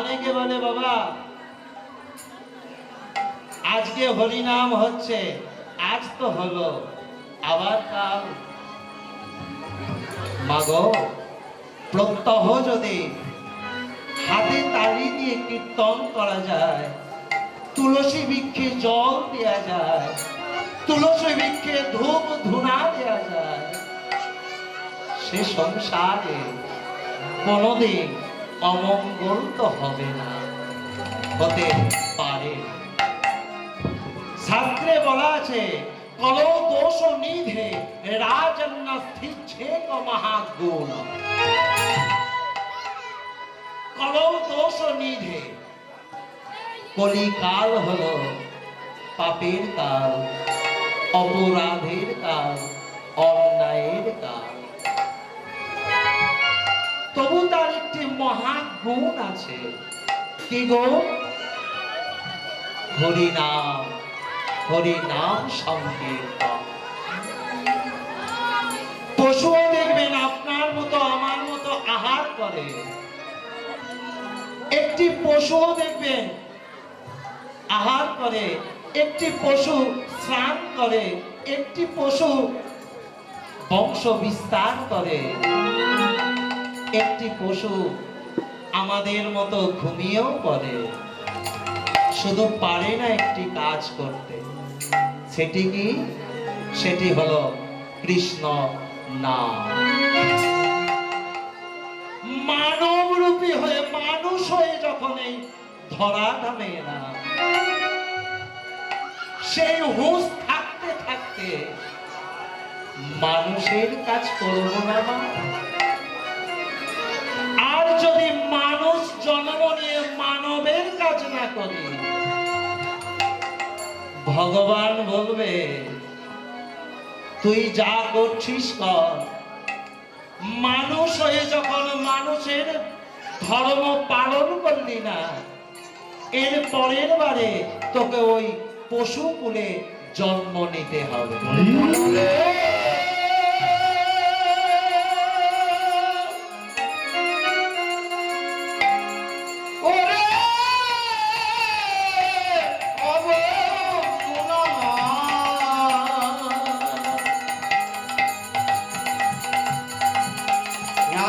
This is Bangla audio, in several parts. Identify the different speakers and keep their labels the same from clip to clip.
Speaker 1: অনেকে বলে বাবা আজকে হরিনাম হচ্ছে, আজ তো হলো, আবার কাল। মাগো, প্রত্যহ যদি হাতে তালি দিয়ে কীর্তন করা যায়, তুলসী বৃক্ষে জল দেয়া যায়, তুলসী বৃক্ষে ধূপ ধুনা দেয়া যায়, সে সংসারে কোনদিন অমঙ্গল তো হবে না, হতে পারে। শাস্ত্রে বলা আছে কলৌ দোষ নিধে রাজন্য স্থিচ্ছেক মহাগুণ। কলৌ দোষ নিধে, কলিকাল হলো পাপের কাল, অপরাধের কাল, অন্যায়ের কাল। তবু তার একটি মহাগুণ আছে। কি গো? হরিনাম, হরিনাম সংকীর্তন। পশুও দেখবেন আপনার মতো আমার মতো আহার করে, একটি পশুও দেখবেন আহার করে, একটি পশু স্নান করে, একটি পশু বংশ বিস্তার করে, একটি পশু আমাদের মতো ঘুমিয়েও পড়ে। শুধু পারে না একটি কাজ করতে, সেটি কি? সেটি হলো কৃষ্ণ নাম। মানব রূপী হয়ে, মানুষ হয়ে যখন এই ধরা নামে না, সেই হুঁশ থাকতে থাকতে মানুষের কাজ করব না মা? আর যদি মানুষ জন্ম নিয়ে মানবের কাজ না করি, ভগবান বলবে তুই যা করছিস কর। মানুষ হয়ে যখন মানুষের ধর্ম পালন করলি না, এর পরের বারে তোকে ওই পশু কুলে জন্ম নিতে হবে।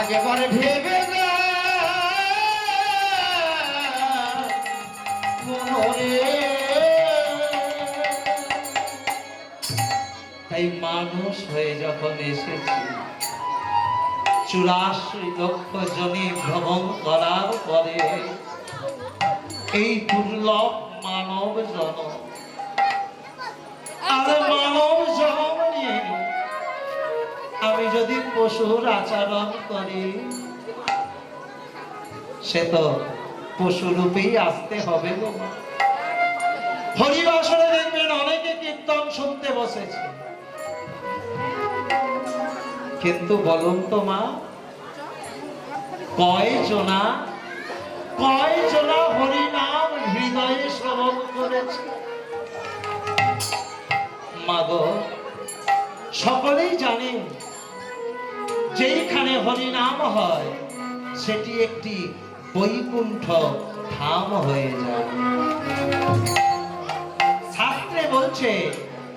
Speaker 2: একেবারে ভেবে না
Speaker 1: তাই মানুষ হয়ে যখন এসেছি, 84 লক্ষ জনে ভ্রমণ করার পরে এই দুর্লভ মানব জন্ম, আর মানব জন্ম নিয়ে আমি যদি পশুর আচরণ করি, সে তো পশুরূপেই আসতে হবে গো। হরিবাসরে দেখবেন অনেকে কীর্তন শুনতে বসেছে, কিন্তু বলুন তো মা, কয়জনা হরিনাম হৃদয়ে শ্রবণ করেছে? মাগো, সকলেই জানেন যেইখানে হরিনাম হয় সেটি একটি বৈকুণ্ঠ ধাম হয়ে যায়। শাস্ত্রে বলছে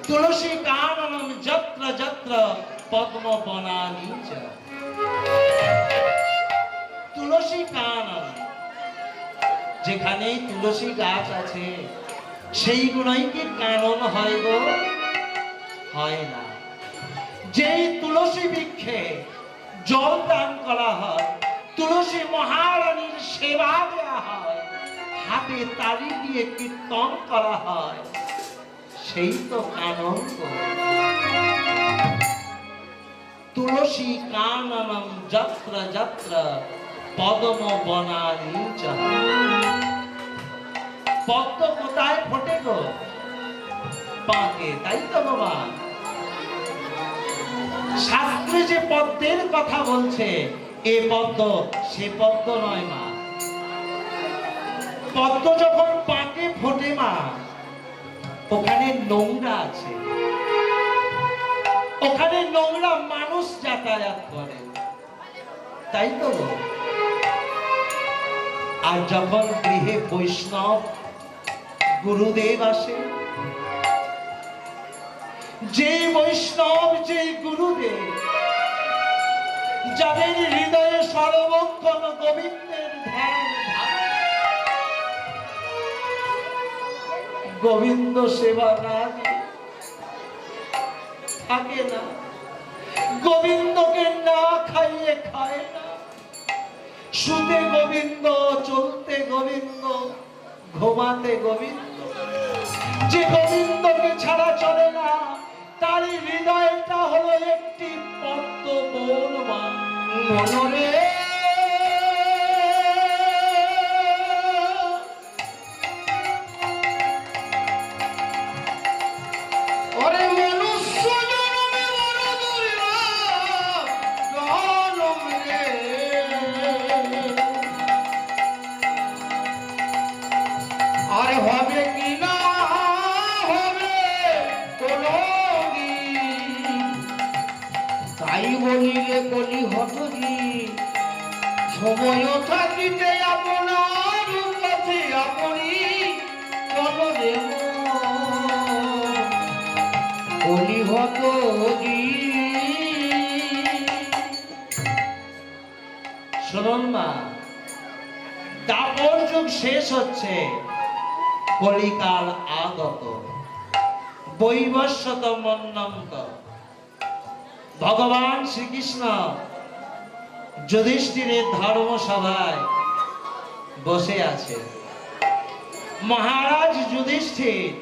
Speaker 1: তুলসী কাননম যত্র যত্র পদ্ম বনানি চ। তুলসী কানন, যেখানে তুলসী গাছ আছে সেইগুলোই কি কানন হয় গো? হয় না। যেই তুলসী বৃক্ষে জল দান করা হয়, তুলসী মহারানীর সেবা দেওয়া হয়, হাতে তালি দিয়ে কীর্তন করা হয়, সেই তো কানন। তুলসী কাননম যত্র যত্র পদ্ম বনানি চ। পদ্ম কোথায় ফোটে গো? পাকে, তাই তো বাবা। শাস্ত্রে যে পদ্মের কথা বলছে, এ পদ্ম সে পদ্ম নয় মা। পদ্ম যখন পাকে ফোটে মা, ওখানে নোংরা আছে, ওখানে নোংরা মানুষ যাতায়াত করে, তাই তো। আর যখন গৃহে বৈষ্ণব গুরুদেব আসে, যে বৈষ্ণব, যে গুরুদেব যাদের হৃদয়ে সর্বক্ষণ গোবিন্দের ধ্যান গোবিন্দ সেবা না থাকে না, গোবিন্দকে না খাইয়ে খায় না, শুতে গোবিন্দ, চলতে গোবিন্দ, ঘুমাতে গোবিন্দ, যে গোবিন্দকে ছাড়া চলে না, তার হৃদয়টা হলো একটি পদ্ম বন মনরে।
Speaker 2: সময় থাকিতে আপনার কাছে আপনি চলরে অলিহত।
Speaker 1: শুনুন মা, দাপর যুগ শেষ হচ্ছে, কলিকাল আগত, বৈবস্বত মন্নন্ত। ভগবান শ্রীকৃষ্ণ যুধিষ্ঠিরের ধর্মসভায় বসে আছে। মহারাজ যুধিষ্ঠির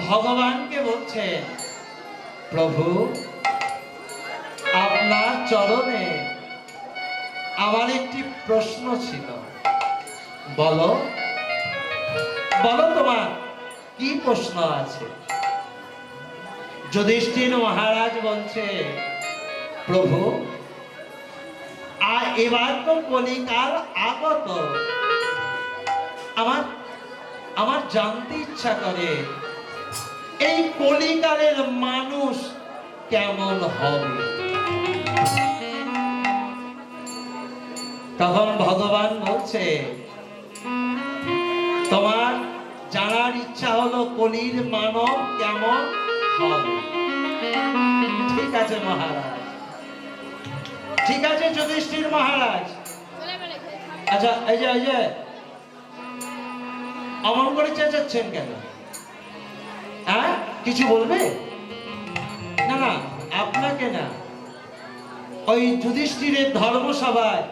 Speaker 1: ভগবানকে বলছেন, প্রভু আপনার চরণে আমার একটি প্রশ্ন ছিল, বলো বলো তোমার কি প্রশ্ন আছে? যুধিষ্ঠির মহারাজ বলছে, প্রভু আর এবার তো কলিকাল আগত, আমার জানতে ইচ্ছা করে এই কলিকালের মানুষ কেমন হবে। তখন ভগবান বলছে, তোমার জানার ইচ্ছা হলো কলির মানব কেমন হবে। ঠিক আছে মহারাজ, ঠিক আছে যুধিষ্ঠির মহারাজ। আচ্ছা এই যে অমন করে চেঁচাচ্ছেন কেন? হ্যাঁ, কিছু বলবে? না না, আপনাকে না, ওই যুধিষ্ঠিরের ধর্মসভায়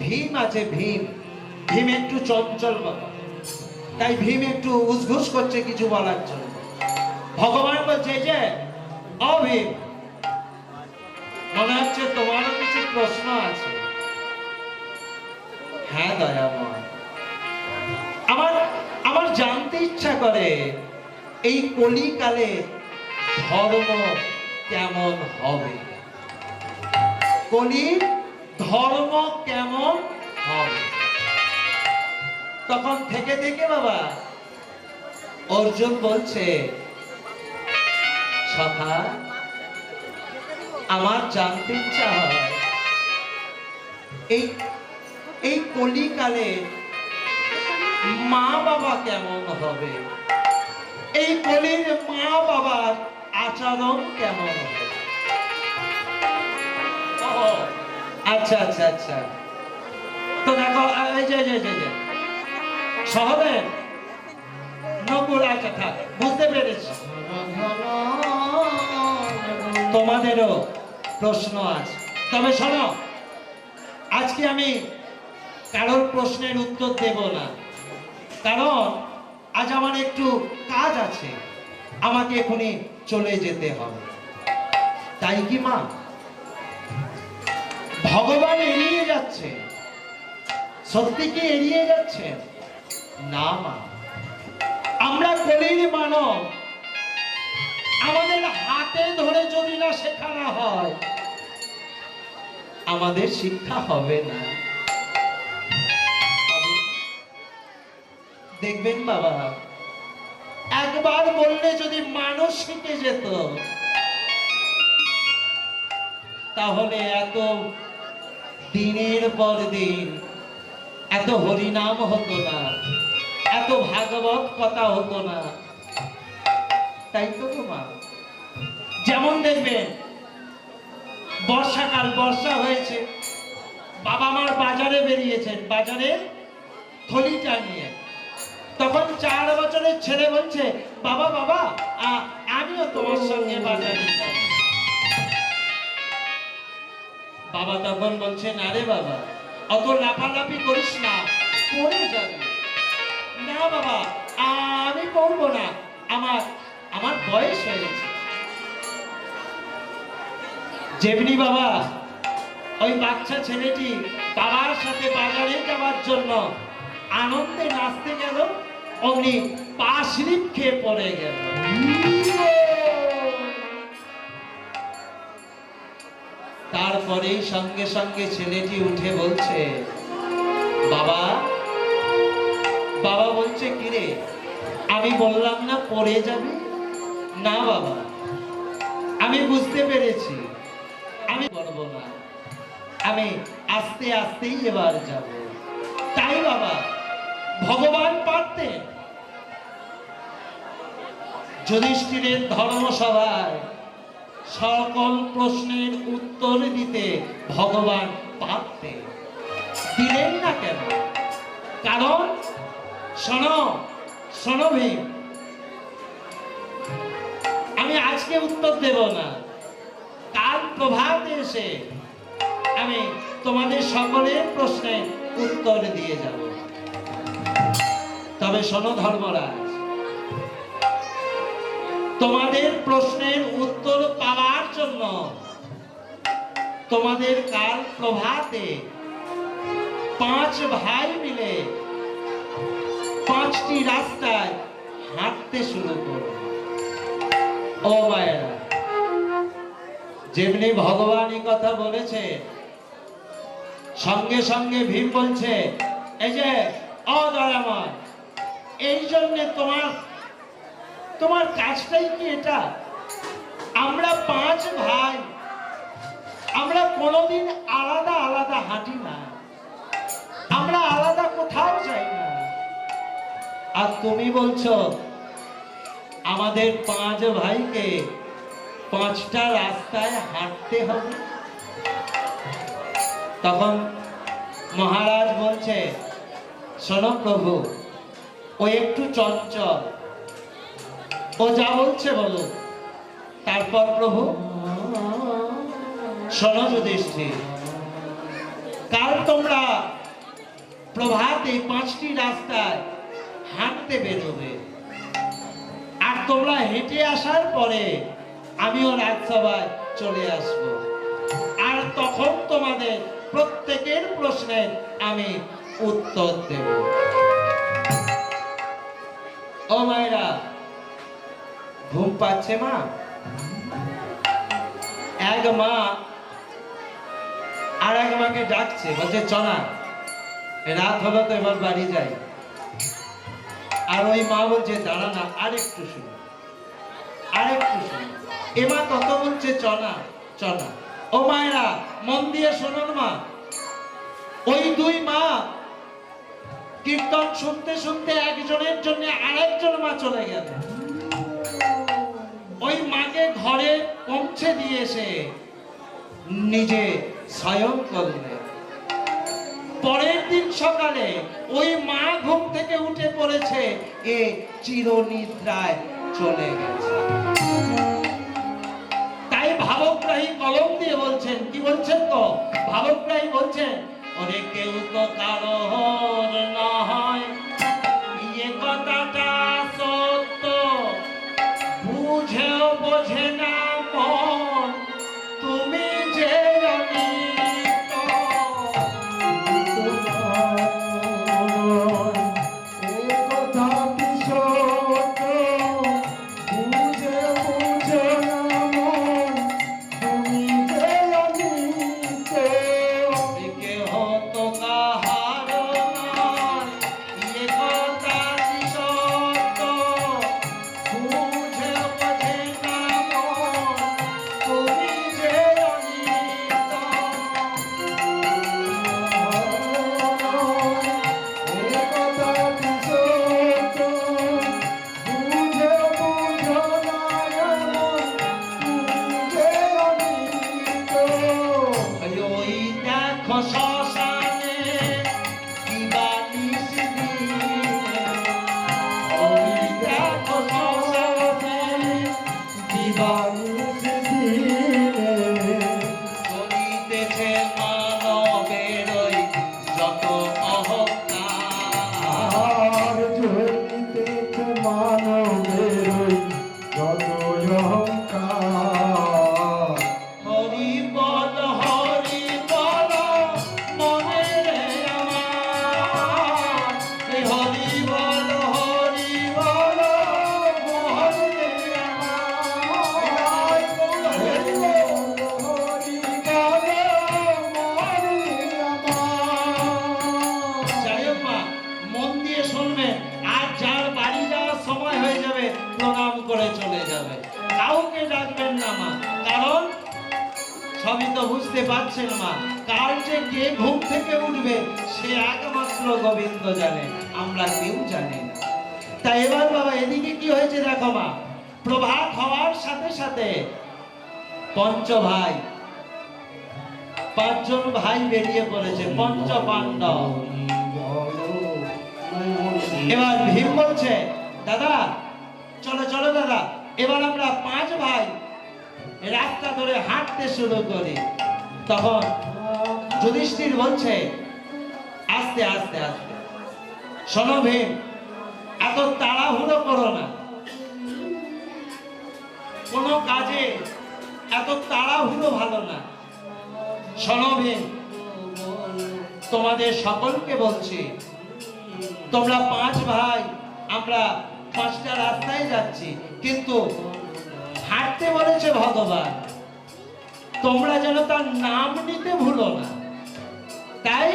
Speaker 1: ভীম আছে, ভীম একটু চঞ্চল বাবা, তাই ভীম একটু উসঘুস করছে কিছু বলার জন্য। ভগবান বলছে যে, ও ভীম, মনে হচ্ছে তোমারও কিছু প্রশ্ন আছে। হ্যাঁ দয়াময়, আমার জানতে ইচ্ছা করে এই কলিকালে ধর্ম কেমন হবে, কলির ধর্ম কেমন হবে। তখন থেকে বাবা অর্জুন বলছে, সখা আমার জানতে ইচ্ছা হয় এই কলিকালে মা বাবা কেমন হবে, এই কলির মা বাবার আচরণ কেমন হবে। আচ্ছা আচ্ছা আচ্ছা, তো দেখো এই যে সহদেব নকুল, আচ্ছা থাক, বুঝতে পেরেছি তোমাদেরও প্রশ্ন আছে। তবে শোনো, আজকে আমি কারোর প্রশ্নের উত্তর দেব না, কারণ আজ আমার একটু কাজ আছে, আমাকে এখনই চলে যেতে হবে। তাই কি মা ভগবান এড়িয়ে যাচ্ছে? সত্যি কি এড়িয়ে যাচ্ছে? না মা, আমরা কলির মানব, আমাদের হাতে ধরে যদি না শেখানো হয় আমাদের শিক্ষা হবে না। দেখবেন বাবা, একবার বললে যদি মানুষ শিখে যেত, তাহলে এত দিনের পর দিন এত হরিনাম হতো না, এত ভাগবত কথা হতো না, তাই তো গো মা। যেমন দেখবেন বর্ষাকাল, বর্ষা হয়েছে, বাবা মার বাজারে বেরিয়েছেন, বাজারে থলিটা নিয়ে, তখন 4 বছরের ছেলে বলছে, বাবা বাবা আমিও তোমার সঙ্গে বাজারে যাব। বাবা তখন বলছে, না রে বাবা, অত লাফালাফি করিস না, পড়ে যাবি। না বাবা, আমি পড়বো না, আমার বয়স হয়েছে। যেমনি বাবা ওই বাচ্চা ছেলেটি বাবার সাথে বাজারে যাওয়ার জন্য আনন্দে নাচতে গেল, অমনি পা স্লিপ খেয়ে পড়ে গেল। তারপরেই সঙ্গে সঙ্গে ছেলেটি উঠে বলছে, বাবা। বাবা বলছে, কিরে, আমি বললাম না পড়ে যাবে? না বাবা, আমি বুঝতে পেরেছি, আমি করবো না, আমি আস্তে আস্তেই এবার যাব। তাই বাবা, ভগবান পারতেন যুধিষ্ঠিরের ধর্মসভায় সকল প্রশ্নের উত্তর দিতে, ভগবান পারতেন, দিলেন না কেন? কারণ শোনো শোনো ভীম, আমি আজকে উত্তর দেব না, কাল প্রভাতে এসে আমি তোমাদের সকলের প্রশ্নের উত্তর দিয়ে যাব। তবে শোনো ধর্মরাজ, তোমাদের প্রশ্নের উত্তর পাওয়ার জন্য তোমাদের কাল প্রভাতে 5 ভাই মিলে 5টি রাস্তায় হাঁটতে শুরু করো। ও মায়েরা, যেমনি ভগবান এই কথা বলেছে, সঙ্গে সঙ্গে ভীম বলছে, এই যে অদয়াময়, এই জন্য তোমার কাজটাই কি এটা? আমরা 5 ভাই, আমরা কোনোদিন আলাদা আলাদা হাঁটি না, আমরা আলাদা কোথাও যাই না, আর তুমি বলছো আমাদের 5 ভাইকে 5টা রাস্তায় হাঁটতে হবে। তখন মহারাজ বলছে, শোনো প্রভু, ও একটু চঞ্চল, ও যা বলছে বলো। তারপর প্রভু, শোনো যুধিষ্ঠির, কাল তোমরা প্রভাতে 5টি রাস্তায় হাঁটতে বেরোবে, আর তোমরা হেঁটে আসার পরে আমিও রাজসভায় চলে আসব, আর তখন তোমাদের প্রত্যেকের প্রশ্নের আমি উত্তর দেব। ও মায়েরা, ঘুম পাচ্ছে মা? এক মা আর এক মাকে ডাকছে, বলছে, চনা, রাত হলো তো এবার বাড়ি যাই। আর ওই মা বলছে, দাঁড়া না, আরেকটু শুনো, আরেকটু শুনো। এ মা তত বলছে, চনা চনা। ও মায়েরা, মন দিয়ে শুনুন মা, ওই 2 মা কীর্তন শুনতে শুনতে একজনের জন্য আরেকজন মা চলে গেল। ওই মাকে ঘরে পৌঁছে দিয়ে এসে নিজে শয়ন করলেন। পরের দিন সকালে ওই মা ঘুম থেকে উঠে পড়েছে, এ চিরনিদ্রায় চলে গেছে। তাই ভাবগ্রাহী কলম দিয়ে বলছেন, কি বলছেন তো? ভাবগ্রাহী বলছেন, ওরে কেউ তো কারোর না হয়, এ কথাটা সত্য, বুঝেও বোঝে না মন, তুমি যে অনিত। কেহ তো কাহার নয়, যে কে ঘুম থেকে উঠবে সে একমাত্র গোবিন্দ জানে, আমরা কেউ জানি না। তাই এবার বাবা এদিকে কি হয়েছে দেখো মা, প্রভাত হওয়ার সাথে সাথে পঞ্চ ভাই, পাঁচজন ভাই বেরিয়ে পড়েছে, পঞ্চ পাণ্ডব। এবার ভীম বলছে দাদা চলো চলো দাদা, এবার আমরা পাঁচ ভাই রাস্তা ধরে হাঁটতে শুরু করি। তখন যুধিষ্ঠির বলছে আস্তে আস্তে আস্তে, শোনো ভীম, এত তাড়াহুড়ো করো না, কোনো কাজে এত তাড়াহুড়ো ভালো না। শোনো ভীম, তোমাদের সকলকে বলছি, তোমরা পাঁচ ভাই, আমরা পাঁচটা রাস্তায় যাচ্ছি, কিন্তু হাঁটতে বলেছে ভগবান, তোমরা যেন তার নাম নিতে ভুলো না। তাই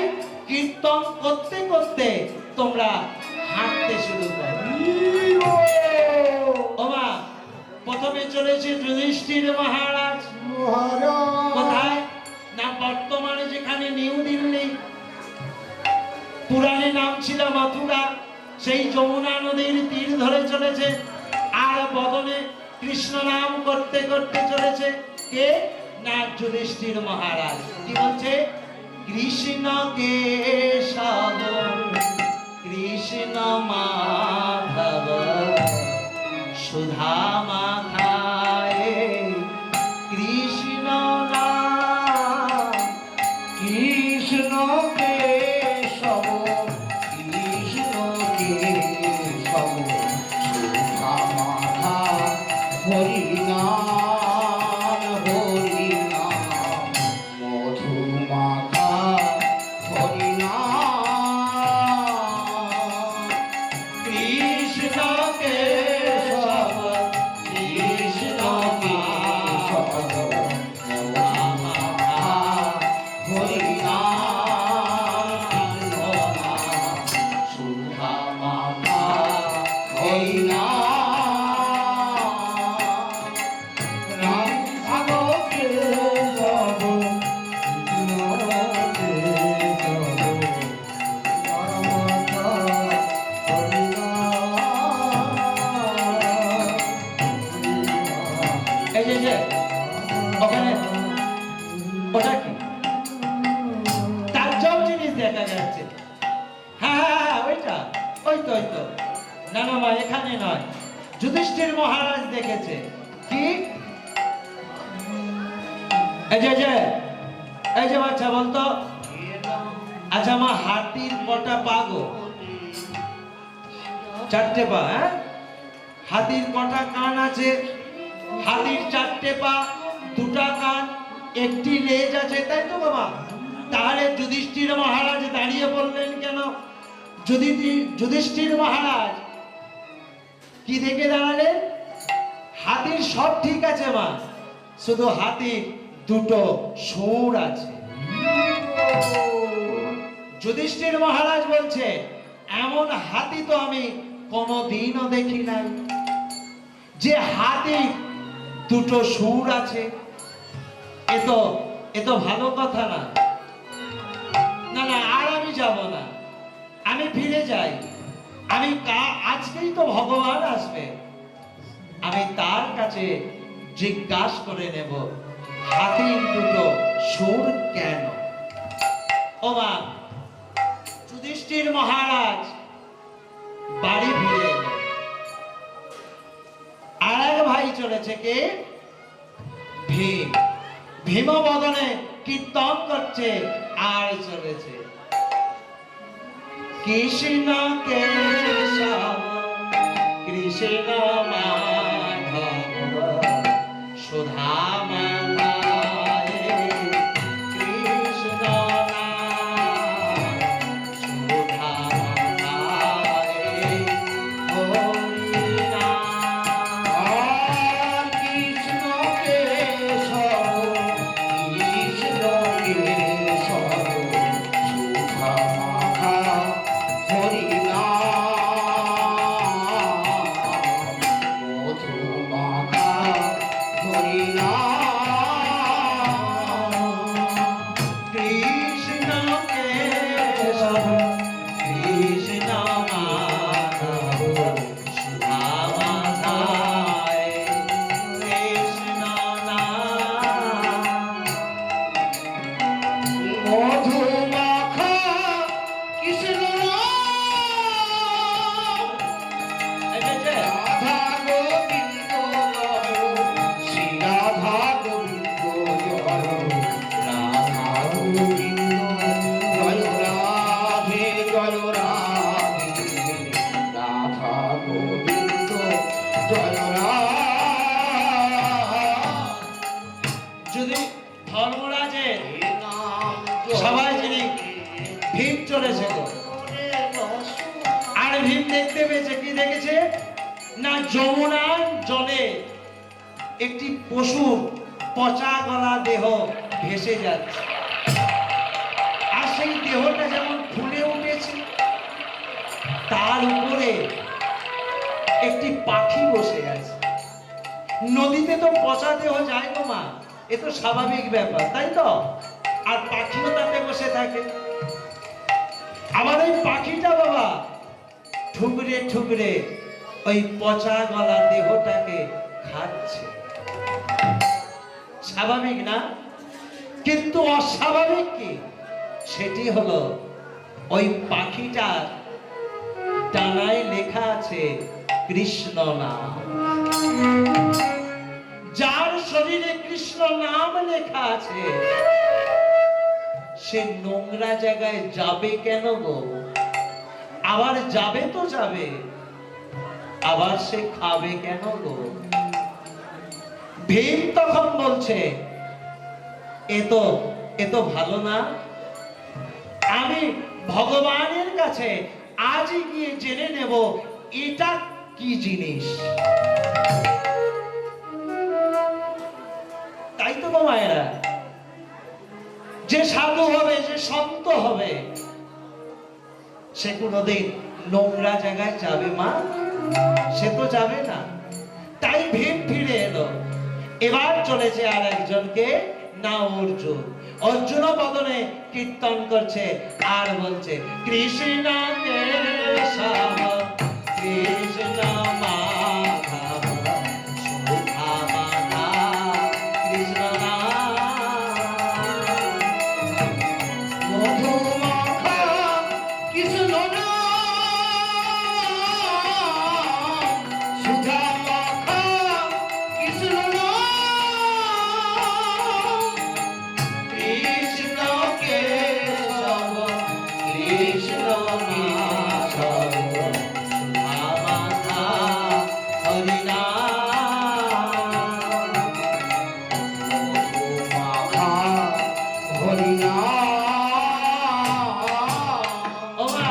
Speaker 1: কীর্তন করতে করতে তোমরা হাঁটতে শুরু করো। ওমা, প্রথমে চলেছে যুধিষ্ঠির মহারাজ। কোথায় না, বর্তমানে যেখানে নিউ দিল্লি, পুরানে নাম ছিল মথুরা, সেই যমুনা নদীর তীর ধরে চলেছে, আর বদনে কৃষ্ণ নাম করতে করতে চলেছে কে না যুধিষ্ঠির মহারাজ। কি বলছে, কৃষ্ণ কেশব কৃষ্ণ মাধব সুধা মাখায় কৃষ্ণ নাম,
Speaker 2: কৃষ্ণ কেশব কৃষ্ণ কেশব সুধা মাখা হরি নাম হরি নাম মধু মাখা হরি নাম।
Speaker 1: কৃষ্ণ কেশব কৃষ্ণ মাধব সুধা মাখায়
Speaker 2: হরি নাম সুধা মাখা হরি নাম। রাম ভাগবতে যাব
Speaker 1: এই যে ওখানে ওটা কি তার সব জিনিস দেখা যাচ্ছে। হ্যাঁ হ্যাঁ হ্যাঁ, ওইটা, ওই তো ওই তো। না না মা, এখানে নয়, যুধিষ্ঠির মহারাজ দেখেছে। কি এই যে এই যে বাচ্চা বলতো, আচ্ছা মা, হাতির কটা পা গো? চারটে পা। হ্যাঁ, হাতির কটা কান আছে? হাতির চারটে পা, দুটা কান, একটি লেজ আছে, তাই তো বাবা? তাহলে যুধিষ্ঠির মহারাজ দাঁড়িয়ে বললেন কেন? যুধিষ্ঠির মহারাজ কি দেখে দাঁড়ালেন? হাতির সব ঠিক আছে মা, শুধু হাতির দুটো সুর আছে। যুধিষ্ঠির মহারাজ বলছে এমন হাতি তো আমি কোনোদিনও দেখি নাই, যে হাতি দুটো সুর আছে। এ তো ভালো কথা না। না না, আর আমি যাব না, আমি ফিরে যাই। আমি আজকেই তো ভগবান আসবে, আমি তার কাছে জিজ্ঞাসা করে নেব হাতির দুটো সুর কেন। ও মা, যুধিষ্ঠির মহারাজ বাড়ি ফিরে এলেন। আর এক ভাই চলেছে কে? ভীম। ভীম বদনে কীর্তন করছে আর চলেছে কৃষ্ণ কেশব কৃষ্ণ মাধব সুধা মাখায় কৃষ্ণ নাম সুধা মাখায় হরি নাম।
Speaker 2: কৃষ্ণ কেশব কৃষ্ণ কেশব সুধা মাখা হরি নাম
Speaker 1: ভীম চলেছে গো। আর ভীম দেখতে পেয়েছে, কি দেখেছে না, যমুনার জলে একটি পশুর পচা গলা দেহ ভেসে যাচ্ছে। আর সেই দেহটা যেমন ফুলে উঠেছে, তার উপরে একটি পাখি বসে আছে। নদীতে তো পচা দেহ যায় গো মা, এ তো স্বাভাবিক ব্যাপার, তাই তো? আর পাখিও তাতে বসে থাকে। আমার ওই পাখিটা বাবা ঠুকরে ঠুকরে ওই পচা গলা দেহটাকে খাচ্ছে। স্বাভাবিক না? কিন্তু অস্বাভাবিক কি? সেটি হলো ওই পাখিটার ডানায় লেখা আছে কৃষ্ণ নাম। যার শরীরে কৃষ্ণ নাম লেখা আছে, সে নোংরা জায়গায় যাবে কেন গো? আবার যাবে তো যাবে, আবার সে খাবে কেন গো? ভীম তখন বলছে, এ তো ভালো না। আমি ভগবানের কাছে আজই গিয়ে জেনে নেব এটা কি জিনিস। তাই তো গো মায়েরা, যে সাধু হবে, যে সন্ত হবে, সে কোনোদিন নোংরা জায়গায় যাবে মা? সে তো যাবে না। তাই ভীম ফিরে এলো। এবার চলেছে আর একজনকে, না অর্জুন। অর্জুন বদনে কীর্তন করছে আর বলছে কৃষ্ণ কেশব কৃষ্ণ মাধব সুধামাধা কৃষ্ণ
Speaker 2: মধুমাখা কৃষ্ণ সুধা মাখা কৃষ্ণ কৃষ্ণ কেশব কৃষ্ণ মাধব
Speaker 1: সুধামাধা হরিনাম।
Speaker 2: মধুমাখা হরিনাম।
Speaker 1: ওমা,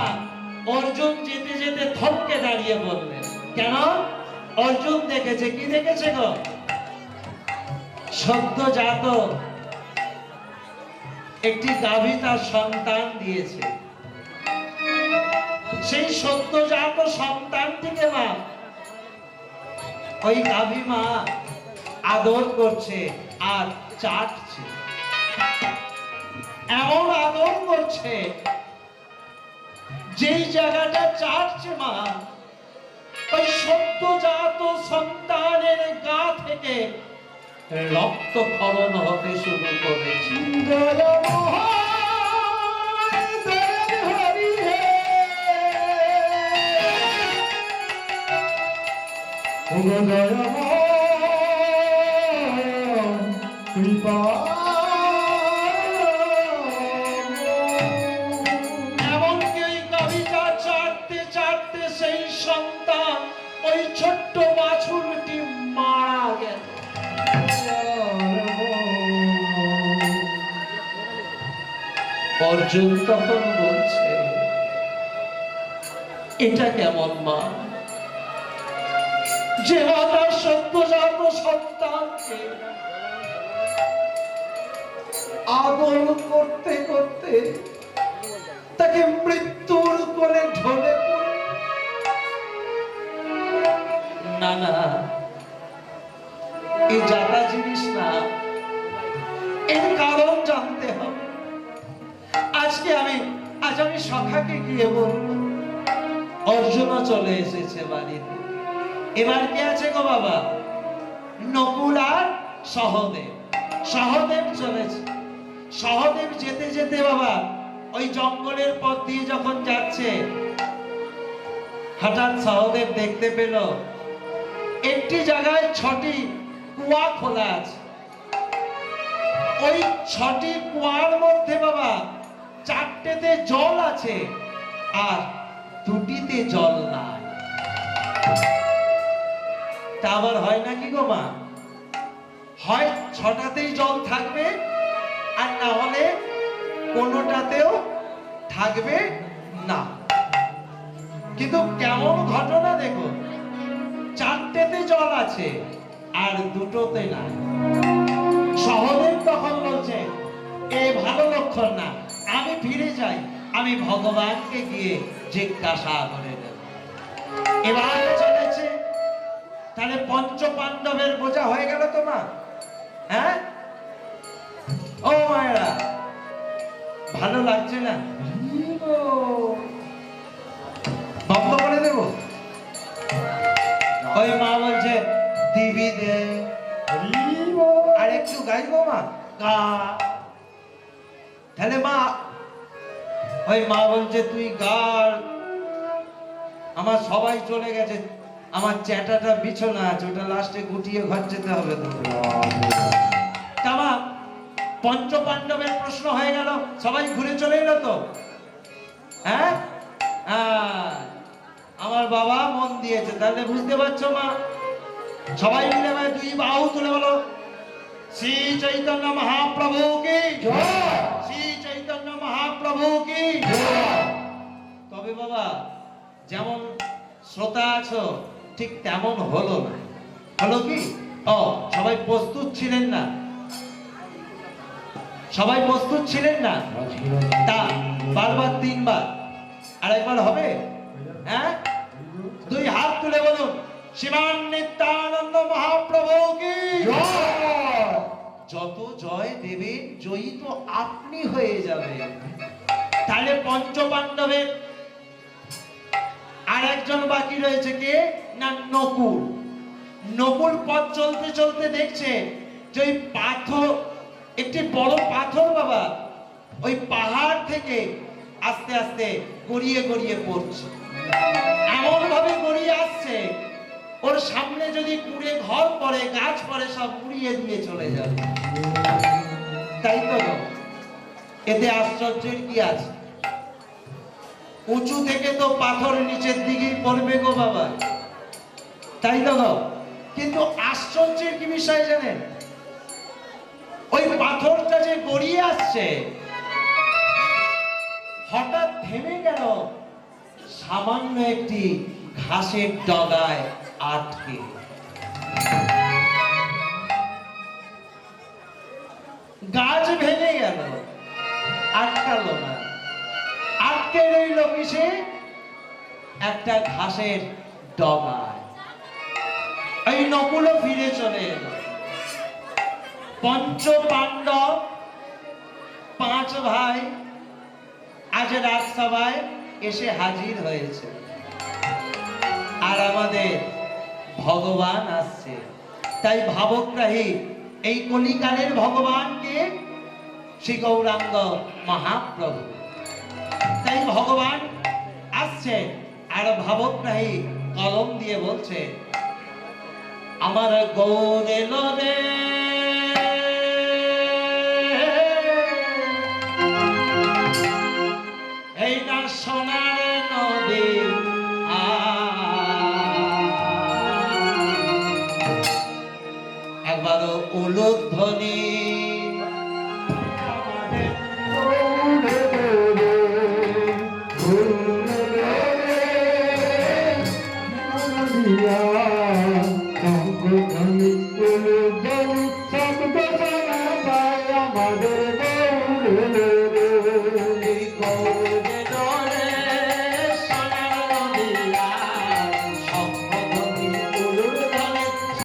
Speaker 1: অর্জুন যেতে যেতে থমকে দাঁড়িয়ে বললেন, কেন? অর্জুন দেখেছে, কি দেখেছে গো? সদ্যজাত একটি গাভী তার সন্তান দিয়েছে। সেই সদ্যজাত সন্তানটিকে মা, ওই গাভী মা আদর করছে আর চাটছে। এমন আদর করছে, যেই জায়গাটা চাটছে মা, ওই সদ্যজাত সন্তানের গা থেকে রক্ত ক্ষরণ হতে শুরু করেছে। এমনকি ওই গাভীটা চাটতে চাটতে সেই সন্তান, ওই ছোট্ট বাছুরটি মারা গেল। অর্জুন তখন বলছে, এটা কেমন মা, যে মাতা সদ্যজাত সন্তানকে আদর করতে করতে তাকে মৃত্যুর কোলে ঢলে পড়ে। না না, এই যাতা জিনিস না, এর কারণ জানতে হবে। আজ আমি সখাকে গিয়ে বলবো। অর্জুনও চলে এসেছে বাড়িতে। এবার কে আছে গো বাবা? নকুল আর সহদেব। সহদেব চলেছে। সহদেব যেতে যেতে বাবা ওই জঙ্গলের পথ দিয়ে যখন যাচ্ছে, হঠাৎ সহদেব দেখতে পেল একটি জায়গায় 6টি কুয়া খোলা আছে। ওই 6টি কুয়ার মধ্যে বাবা 4টেতে জল আছে আর 2টিতে জল নাই। তা আবার হয় নাকি গো মা? হয় 6টাতেই জল থাকবে, আর না হলে কোনোটাতেও থাকবে না। কিন্তু কেমন ঘটনা দেখো, চারটেতে জল আছে আর দুটোতে নাই। সহদেব তখন বলছে এ ভালো লক্ষণ না, আমি ফিরে যাই, আমি ভগবানকে গিয়ে জিজ্ঞাসা করে দেব। এবার চলেছে, তাহলে পঞ্চ পাণ্ডবের বোঝা হয়ে গেল তোমার। হ্যাঁ ও মায়েরা, ভালো লাগছে না? বন্ধ করে দেব? ওই মা বলছে দিবি দে, আর একটু গাইবো মা, গা। তাহলে মা, ওই মা বলছে তুই গার, আমার সবাই চলে গেছে, আমার চ্যাটাটা বিছানা আছে, ওটা লাস্টে গুটিয়ে ঘর যেতে হবে তো। তামা পঞ্চ পাণ্ডবের প্রশ্ন হয়ে গেল, সবাই ঘুরে চলে এলো তো। হ্যাঁ আমার বাবা মন দিয়েছে, তাহলে বুঝতে পারছো মা? সবাই মিলে ভাই দুই বাহু তুলে বলো শ্রী চৈতন্য মহাপ্রভু কি জয়, শ্রী চৈতন্য মহাপ্রভু কি জয়। তবে বাবা যেমন শ্রোতা আছো ঠিক তেমন হলো না। হলো কি? ও সবাই প্রস্তুত ছিলেন না, সবাই প্রস্তুত ছিলেন না। তা বারবার তিনবার, আর একবার হবে? হ্যাঁ, দুই হাত তুলে বলুন শ্রীমান নিত্যানন্দ মহাপ্রভু কি জয়। যত জয় দেবেন জয়ী তো আপনি হয়ে যাবেন। তাহলে পঞ্চ পাণ্ডবের আর একজন বাকি রয়েছে, কে না নকুল। নকুল পথ চলতে চলতে দেখছে যে ওই পাথর, একটি বড় পাথর বাবা ওই পাহাড় থেকে আস্তে আস্তে গড়িয়ে গড়িয়ে পড়ছে। এমন ভাবে গড়িয়ে আসছে ওর সামনে যদি কুড়ে ঘর পড়ে, গাছ পড়ে, সব উড়িয়ে দিয়ে চলে যাবে। তাই তো, এতে আশ্চর্যের কি আছে? উঁচু থেকে তো পাথর নিচের দিকে পড়বে গো বাবা, তাই তো। কিন্তু আশ্চর্যের কি বিষয় জানেন? ওই পাথরটা যে গড়িয়ে আসছে হঠাৎ থেমে গেল সামান্য একটি ঘাসের ডগায় আটকে। গাছ ভেঙে গেল, আটকালো না, আটকে রইল কিসে? একটা ঘাসের ডগায়। এই নকুলও ফিরে চলে এলো। পঞ্চ পাণ্ডব পাঁচ ভাই আজ রাজসভায় এসে হাজির হয়েছে, আর আমাদের ভগবান আসছে। তাই ভাবগ্রাহী এই কলিকালের ভগবানকে শ্রী গৌরাঙ্গ মহাপ্রভু। তাই ভগবান আসছে, আর ভাবগ্রাহী কলম দিয়ে বলছে আমার গৌর এলো রে